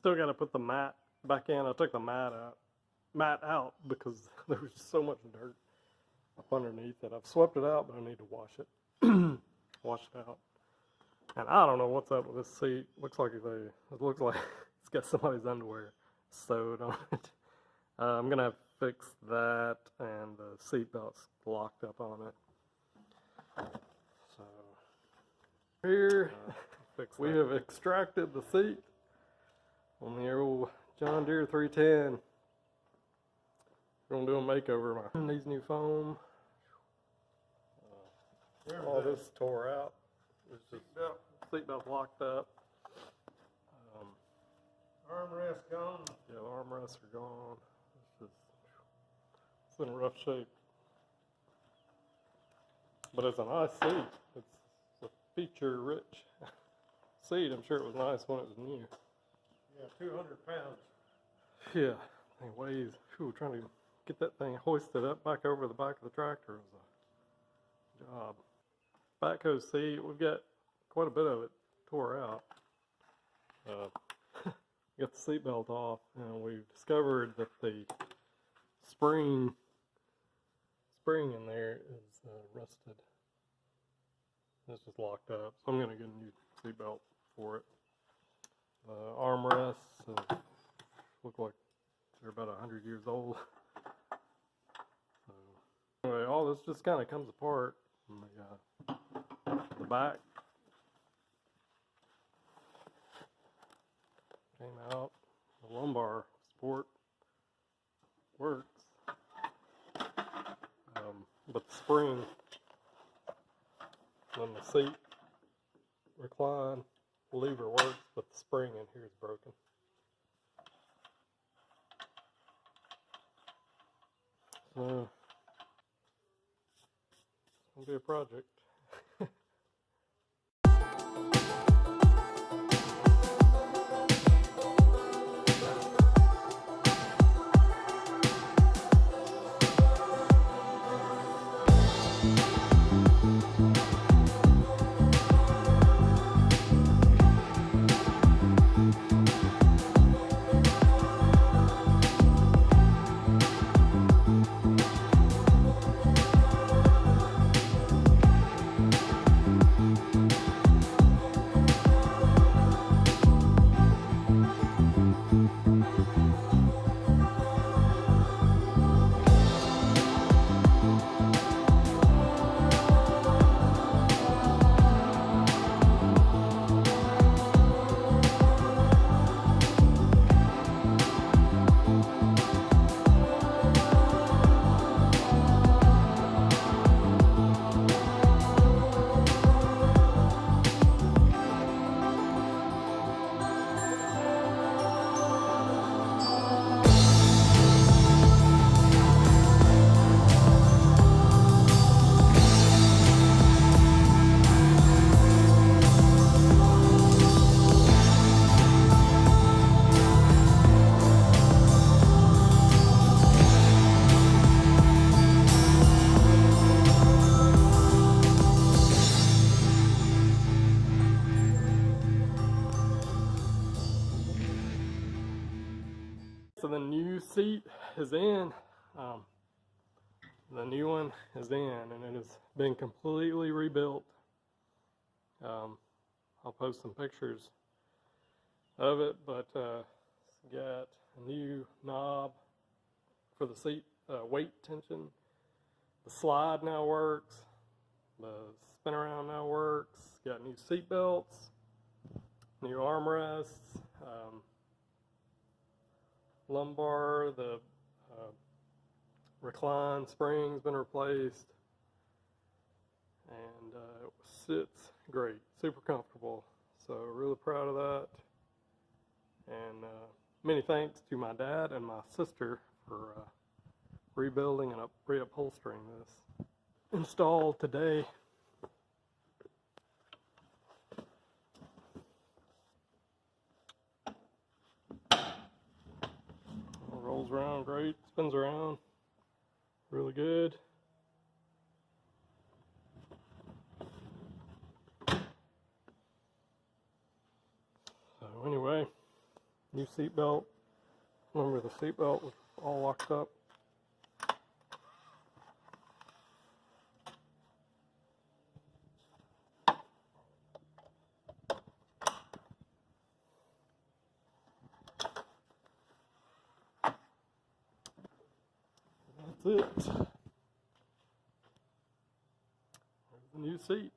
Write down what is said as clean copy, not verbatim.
still got to put the mat back in. I took the mat out because there was so much dirt up underneath it. I've swept it out, but I need to wash it. Wash it out. And I don't know what's up with this seat. It looks like it's got somebody's underwear sewed on it. I'm gonna have to fix that, and the seat belt's locked up on it. So here we have extracted the seat on the old John Deere 310. We're gonna do a makeover. These new foam. All this tore out. It's just seatbelt locked up. Armrest gone. Yeah, the armrests are gone. It's in rough shape. But it's a nice seat. It's a feature-rich seat. I'm sure it was nice when it was new. Yeah, 200 pounds. Yeah, thing weighs. Whew, trying to get that thing hoisted up back over the back of the tractor was a job. Backhoe seat, we've got quite a bit of it tore out. Got the seat belt off, and we've discovered that the spring in there is rusted. It's just locked up, so I'm going to get a new seat belt for it. The armrests look like they're about 100 years old. So anyway, all this just kind of comes apart from the back. Came out. The lumbar support works, but the spring on the seat recline lever works, but the spring in here is broken. So it's gonna be a project. So the new seat is in. The new one is in, and it has been completely rebuilt. I'll post some pictures of it, but it's got a new knob for the seat weight tension. The slide now works. The spin around now works. Got new seat belts, new armrests. Lumbar, the recline spring's been replaced, and it sits great, super comfortable. So really proud of that, and many thanks to my dad and my sister for rebuilding and reupholstering this. Installed today. Rolls around great, spins around really good. So anyway, new seat belt. Remember, the seat belt was all locked up. That's it. There's the new seat.